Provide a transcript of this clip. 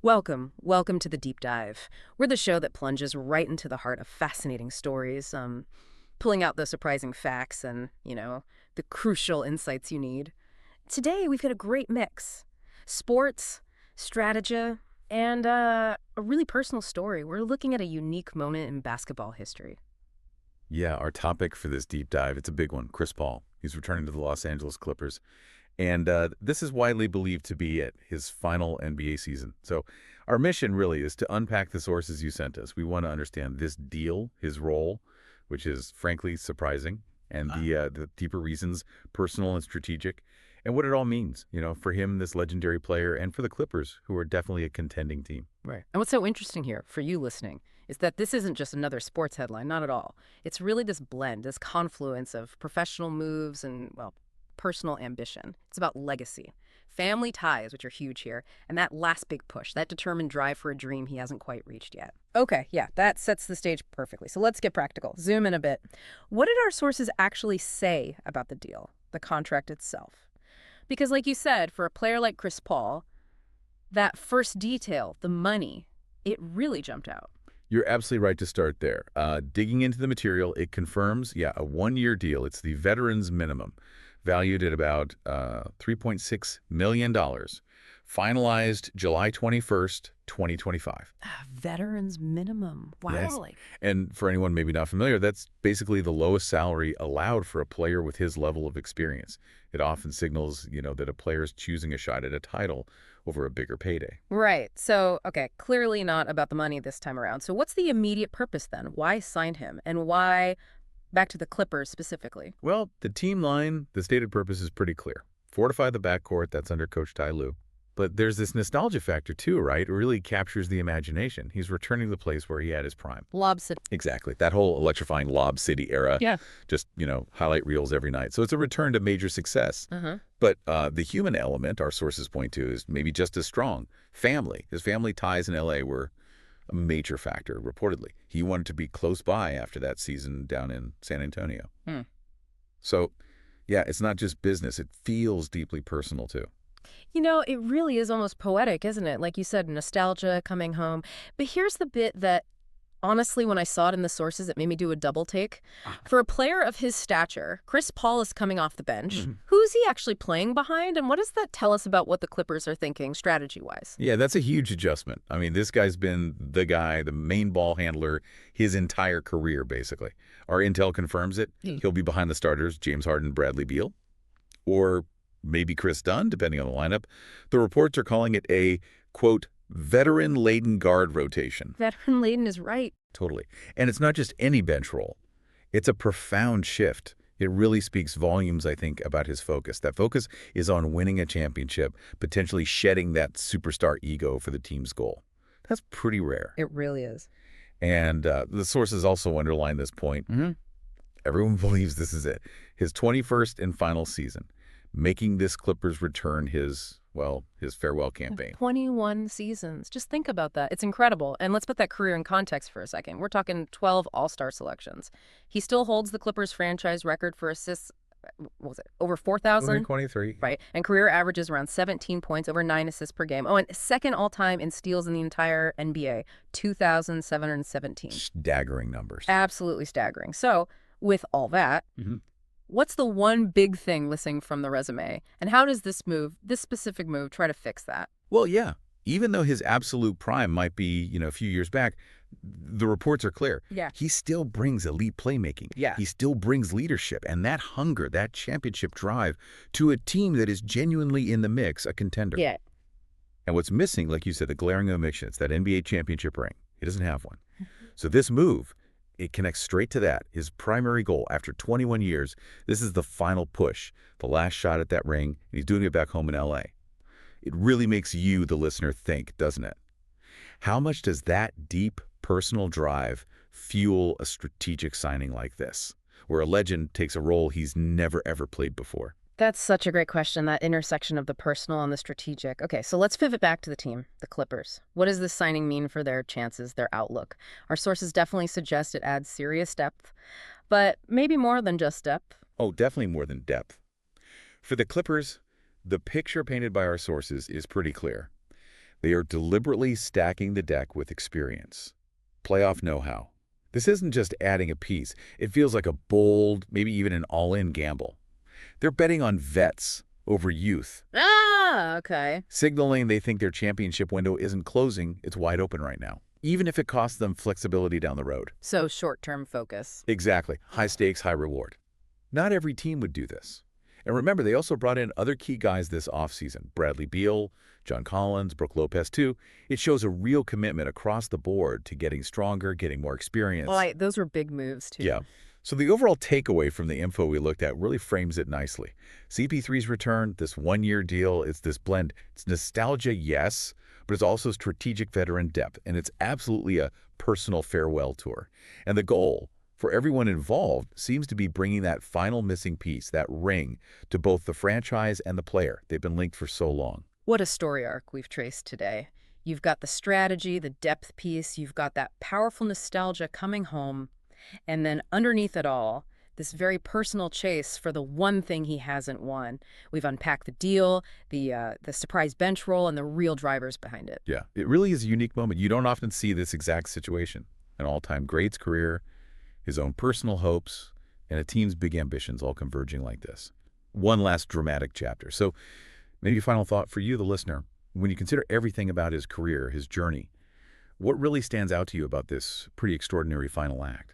Welcome to the Deep Dive. We're the show that plunges right into the heart of fascinating stories, pulling out the surprising facts and, the crucial insights you need. Today, we've got a great mix. Sports, strategy, and a really personal story. We're looking at a unique moment in basketball history. Yeah, our topic for this deep dive, it's a big one. Chris Paul. He's returning to the Los Angeles Clippers. And this is widely believed to be it, his final NBA season. So our mission really is to unpack the sources you sent us. We want to understand this deal, his role, which is frankly surprising, and the deeper reasons, personal and strategic, and what it all means, for him, this legendary player, and for the Clippers, who are definitely a contending team. Right. And what's so interesting here for you listening is that this isn't just another sports headline, not at all. It's really this blend, this confluence of professional moves and, well, personal ambition. It's about legacy, family ties, which are huge here, and that last big push, that determined drive for a dream he hasn't quite reached yet. Okay, yeah, that sets the stage perfectly. So let's get practical. Zoom in a bit. What did our sources actually say about the deal, the contract itself? Because like you said, for a player like Chris Paul, that first detail, the money, it really jumped out. You're absolutely right to start there. Digging into the material, it confirms, yeah, a one-year deal. It's the veteran's minimum, valued at about $3.6 million, finalized July 21st, 2025. Veterans minimum. Wow. Yes. And for anyone maybe not familiar, that's basically the lowest salary allowed for a player with his level of experience. It often signals, that a player is choosing a shot at a title over a bigger payday. Right. So, okay, clearly not about the money this time around. So what's the immediate purpose then? Why sign him? And why back to the Clippers specifically? Well, the team line, the stated purpose is pretty clear. Fortify the backcourt, that's under Coach Ty Lue. But there's this nostalgia factor too, right? It really captures the imagination. He's returning to the place where he had his prime. Lob City. Exactly. That whole electrifying Lob City era. Yeah. Just, highlight reels every night. So it's a return to major success. But the human element, our sources point to, is maybe just as strong. Family. His family ties in L.A. were a major factor, reportedly. He wanted to be close by after that season down in San Antonio. So, yeah, it's not just business. It feels deeply personal, too. It really is almost poetic, isn't it? Like you said, nostalgia, coming home. But here's the bit that, honestly, when I saw it in the sources, it made me do a double take. For a player of his stature, Chris Paul is coming off the bench. Who's he actually playing behind? And what does that tell us about what the Clippers are thinking strategy-wise? Yeah, that's a huge adjustment. I mean, this guy's been the guy, the main ball handler, his entire career, basically. Our intel confirms it. He'll be behind the starters, James Harden, Bradley Beal, or maybe Chris Dunn, depending on the lineup. The reports are calling it a, quote, veteran-laden guard rotation. Veteran-laden is right. Totally. And it's not just any bench role. It's a profound shift. It really speaks volumes, I think, about his focus. That focus is on winning a championship, potentially shedding that superstar ego for the team's goal. That's pretty rare. It really is. And the sources also underline this point. Everyone believes this is it. His 21st and final season, making this Clippers return his farewell campaign. 21 seasons. Just think about that. It's incredible. And let's put that career in context for a second. We're talking 12 All-Star selections. He still holds the Clippers franchise record for assists, what was it, over 4,000? 23. Right. And career averages around 17 points, over 9 assists per game. Oh, and second all-time in steals in the entire NBA, 2,717. Staggering numbers. Absolutely staggering. So, with all that, what's the one big thing missing from the resume? And how does this specific move, try to fix that? Well, yeah. Even though his absolute prime might be, a few years back, the reports are clear. Yeah. He still brings elite playmaking. Yeah. He still brings leadership and that hunger, that championship drive to a team that is genuinely in the mix, a contender. Yeah. And what's missing, like you said, the glaring omission, it's that NBA championship ring. He doesn't have one. So this move, it connects straight to that. His primary goal after 21 years, this is the final push, the last shot at that ring, and he's doing it back home in L.A. It really makes you, the listener, think, doesn't it? How much does that deep personal drive fuel a strategic signing like this, where a legend takes a role he's never, ever played before? That's such a great question, that intersection of the personal and the strategic. Okay, so let's pivot back to the team, the Clippers. What does this signing mean for their chances, their outlook? Our sources definitely suggest it adds serious depth, but maybe more than just depth. Oh, definitely more than depth. For the Clippers, the picture painted by our sources is pretty clear. They are deliberately stacking the deck with experience, playoff know-how. This isn't just adding a piece. It feels like a bold, maybe even an all-in gamble. They're betting on vets over youth, Ah, okay. signaling they think their championship window isn't closing, it's wide open right now, even if it costs them flexibility down the road. So short-term focus. Exactly. High stakes, high reward. Not every team would do this. And remember, they also brought in other key guys this offseason. Bradley Beal, John Collins, Brook Lopez too. It shows a real commitment across the board to getting stronger, getting more experience. Well, those were big moves, too. Yeah. So the overall takeaway from the info we looked at really frames it nicely. CP3's return, this one-year deal, it's this blend. It's nostalgia, yes, but it's also strategic veteran depth, and it's absolutely a personal farewell tour. And the goal for everyone involved seems to be bringing that final missing piece, that ring, to both the franchise and the player. They've been linked for so long. What a story arc we've traced today. You've got the strategy, the depth piece, you've got that powerful nostalgia coming home, and then underneath it all, this very personal chase for the one thing he hasn't won. We've unpacked the deal, the surprise bench roll, and the real drivers behind it. Yeah, it really is a unique moment. You don't often see this exact situation. An all-time greats career, his own personal hopes, and a team's big ambitions all converging like this. One last dramatic chapter. So maybe a final thought for you, the listener. When you consider everything about his career, his journey, what really stands out to you about this pretty extraordinary final act?